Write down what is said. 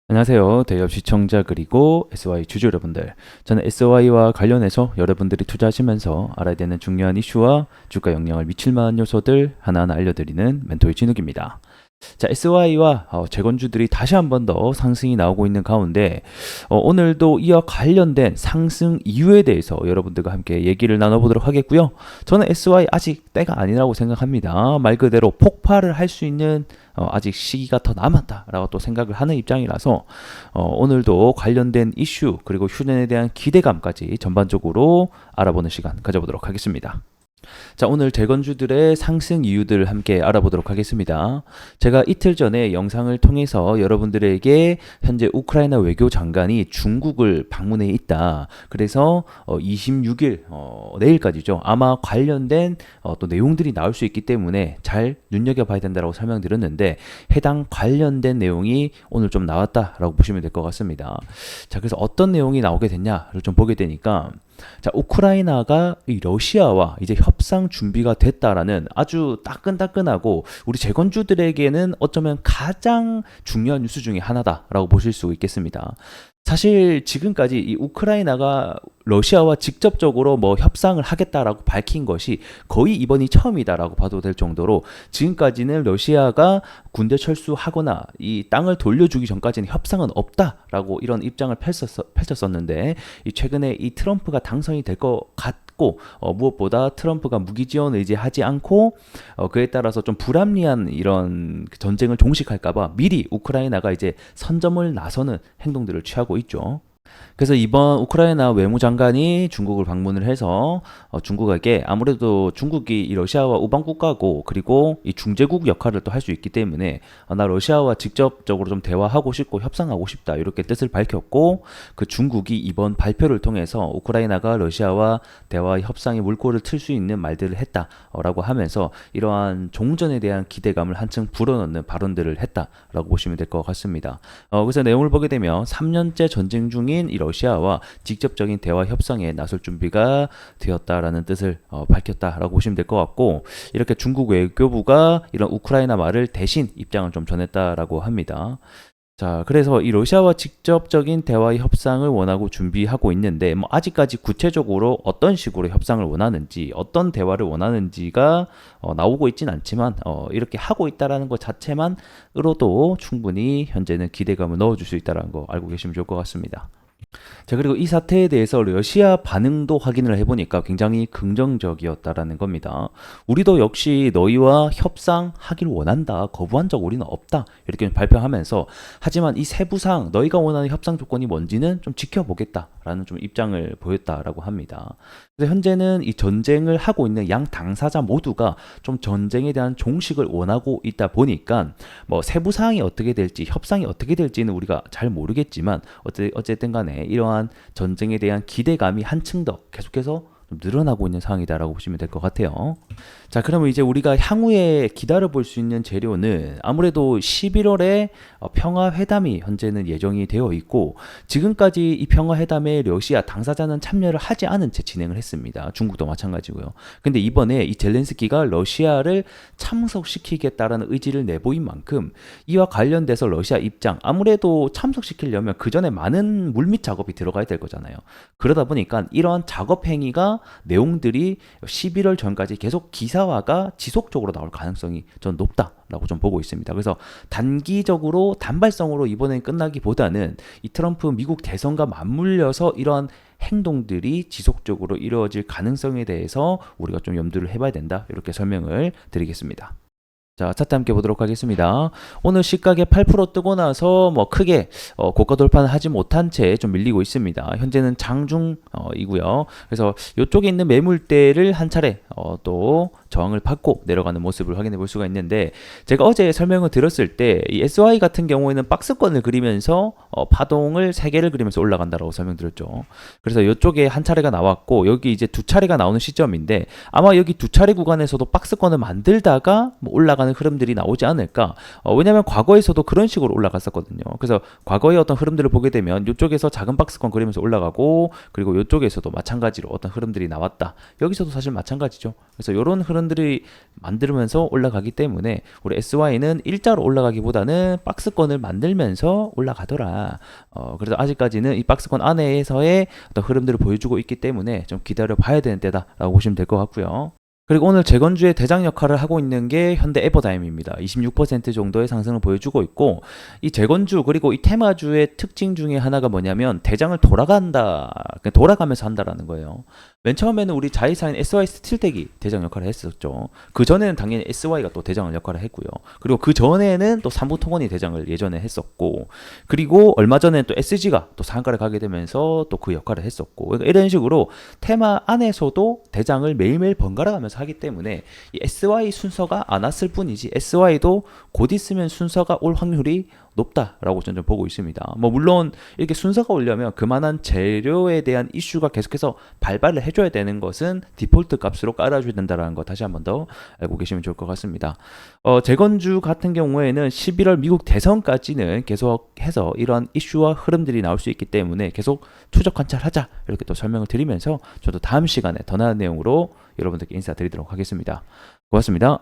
안녕하세요. 대기업 시청자 그리고 SY 주주 여러분들. 저는 SY와 관련해서 여러분들이 투자하시면서 알아야 되는 중요한 이슈와 주가 영향을 미칠 만한 요소들 하나하나 알려드리는 멘토의 진욱입니다. 자, SY와 재건주들이 다시 한 번 더 상승이 나오고 있는 가운데 오늘도 이와 관련된 상승 이유에 대해서 여러분들과 함께 얘기를 나눠보도록 하겠고요. 저는 SY 아직 때가 아니라고 생각합니다. 말 그대로 폭발을 할 수 있는 아직 시기가 더 남았다라고 또 생각을 하는 입장이라서 오늘도 관련된 이슈 그리고 휴전에 대한 기대감까지 전반적으로 알아보는 시간 가져보도록 하겠습니다. 자, 오늘 재건주들의 상승 이유들을 함께 알아보도록 하겠습니다. 제가 이틀 전에 영상을 통해서 여러분들에게 현재 우크라이나 외교장관이 중국을 방문해 있다. 그래서 26일 내일까지죠. 아마 관련된 또 내용들이 나올 수 있기 때문에 잘 눈여겨봐야 된다고 설명드렸는데 해당 관련된 내용이 오늘 좀 나왔다라고 보시면 될 것 같습니다. 자, 그래서 어떤 내용이 나오게 됐냐를 좀 보게 되니까 자, 우크라이나가 이 러시아와 이제 협상 준비가 됐다라는 아주 따끈따끈하고 우리 재건주들에게는 어쩌면 가장 중요한 뉴스 중에 하나다라고 보실 수 있겠습니다. 사실 지금까지 이 우크라이나가 러시아와 직접적으로 뭐 협상을 하겠다라고 밝힌 것이 거의 이번이 처음이다라고 봐도 될 정도로 지금까지는 러시아가 군대 철수하거나 이 땅을 돌려주기 전까지는 협상은 없다라고 이런 입장을 펼쳤었는데 이 최근에 이 트럼프가 당선이 될 것 같고 무엇보다 트럼프가 무기 지원 의지하지 않고 그에 따라서 좀 불합리한 이런 전쟁을 종식할까봐 미리 우크라이나가 이제 선점을 나서는 행동들을 취하고 있죠. 그래서 이번 우크라이나 외무장관이 중국을 방문을 해서 중국에게 아무래도 중국이 이 러시아와 우방 국가고 그리고 이 중재국 역할을 또 할 수 있기 때문에 나 러시아와 직접적으로 좀 대화하고 싶고 협상하고 싶다 이렇게 뜻을 밝혔고 그 중국이 이번 발표를 통해서 우크라이나가 러시아와 대화 협상의 물꼬를 틀 수 있는 말들을 했다라고 하면서 이러한 종전에 대한 기대감을 한층 불어넣는 발언들을 했다라고 보시면 될 것 같습니다. 그래서 내용을 보게 되면 3년째 전쟁 중인 이 러시아와 직접적인 대화 협상에 나설 준비가 되었다라는 뜻을 밝혔다라고 보시면 될 것 같고 이렇게 중국 외교부가 이런 우크라이나 말을 대신 입장을 좀 전했다라고 합니다. 자, 그래서 이 러시아와 직접적인 대화 협상을 원하고 준비하고 있는데 뭐 아직까지 구체적으로 어떤 식으로 협상을 원하는지 어떤 대화를 원하는지가 나오고 있진 않지만 이렇게 하고 있다라는 것 자체만으로도 충분히 현재는 기대감을 넣어줄 수 있다는 거 알고 계시면 좋을 것 같습니다. 자, 그리고 이 사태에 대해서 러시아 반응도 확인을 해보니까 굉장히 긍정적이었다라는 겁니다. 우리도 역시 너희와 협상하길 원한다. 거부한 적 우리는 없다. 이렇게 발표하면서 하지만 이 세부상 너희가 원하는 협상 조건이 뭔지는 좀 지켜보겠다라는 좀 입장을 보였다라고 합니다. 그래서 현재는 이 전쟁을 하고 있는 양 당사자 모두가 좀 전쟁에 대한 종식을 원하고 있다 보니까 뭐 세부 사항이 어떻게 될지 협상이 어떻게 될지는 우리가 잘 모르겠지만 어쨌든 간에 이러한 전쟁에 대한 기대감이 한층 더 계속해서 좀 늘어나고 있는 상황이다라고 보시면 될 것 같아요. 자, 그러면 이제 우리가 향후에 기다려볼 수 있는 재료는 아무래도 11월에 평화회담이 현재는 예정이 되어 있고 지금까지 이 평화회담에 러시아 당사자는 참여를 하지 않은 채 진행을 했습니다. 중국도 마찬가지고요. 근데 이번에 이 젤렌스키가 러시아를 참석시키겠다라는 의지를 내보인 만큼 이와 관련돼서 러시아 입장 아무래도 참석시키려면 그 전에 많은 물밑 작업이 들어가야 될 거잖아요. 그러다 보니까 이러한 작업 행위가 내용들이 11월 전까지 계속 기사화가 지속적으로 나올 가능성이 전 높다라고 좀 보고 있습니다. 그래서 단기적으로 단발성으로 이번엔 끝나기보다는 이 트럼프 미국 대선과 맞물려서 이러한 행동들이 지속적으로 이루어질 가능성에 대해서 우리가 좀 염두를 해봐야 된다. 이렇게 설명을 드리겠습니다. 자, 차트 함께 보도록 하겠습니다. 오늘 시가에 8% 뜨고 나서 뭐 크게 고가 돌파는 하지 못한 채 좀 밀리고 있습니다. 현재는 장중이고요. 그래서 이쪽에 있는 매물대를 한 차례 또 저항을 받고 내려가는 모습을 확인해 볼 수가 있는데 제가 어제 설명을 드렸을 때 이 SY 같은 경우에는 박스권을 그리면서 파동을 3개를 그리면서 올라간다라고 설명드렸죠. 그래서 이쪽에 한 차례가 나왔고 여기 이제 두 차례가 나오는 시점인데 아마 여기 두 차례 구간에서도 박스권을 만들다가 뭐 올라가는 흐름들이 나오지 않을까. 왜냐하면 과거에서도 그런 식으로 올라갔었거든요. 그래서 과거의 어떤 흐름들을 보게 되면 이쪽에서 작은 박스권 그리면서 올라가고 그리고 이쪽에서도 마찬가지로 어떤 흐름들이 나왔다. 여기서도 사실 마찬가지죠. 그래서 이런 흐름 흐름들이 만들면서 올라가기 때문에 우리 SY는 일자로 올라가기보다는 박스권을 만들면서 올라가더라. 그래서 아직까지는 이 박스권 안에서의 어떤 흐름들을 보여주고 있기 때문에 좀 기다려 봐야 되는 때다라고 보시면 될 것 같고요. 그리고 오늘 재건주의 대장 역할을 하고 있는 게 현대 에버다임입니다. 26% 정도의 상승을 보여주고 있고, 이 재건주 그리고 이 테마주의 특징 중에 하나가 뭐냐면 대장을 돌아가면서 한다라는 거예요. 맨 처음에는 우리 자회사인 SY 스틸텍이 대장 역할을 했었죠. 그 전에는 당연히 SY가 또 대장 역할을 했고요. 그리고 그 전에는 또 삼부통원이 대장을 예전에 했었고, 그리고 얼마 전에 또 SG가 또 상한가를 가게 되면서 또 그 역할을 했었고, 그러니까 이런 식으로 테마 안에서도 대장을 매일매일 번갈아 가면서 하기 때문에 이 SY 순서가 안 왔을 뿐이지 SY도 곧 있으면 순서가 올 확률이 높다라고 저는 보고 있습니다. 뭐 물론 이렇게 순서가 오려면 그만한 재료에 대한 이슈가 계속해서 발발을 해줘야 되는 것은 디폴트 값으로 깔아줘야 된다는 거 다시 한번 더 알고 계시면 좋을 것 같습니다. 재건주 같은 경우에는 11월 미국 대선까지는 계속해서 이런 이슈와 흐름들이 나올 수 있기 때문에 계속 추적 관찰하자 이렇게 또 설명을 드리면서 저도 다음 시간에 더 나은 내용으로 여러분들께 인사드리도록 하겠습니다. 고맙습니다.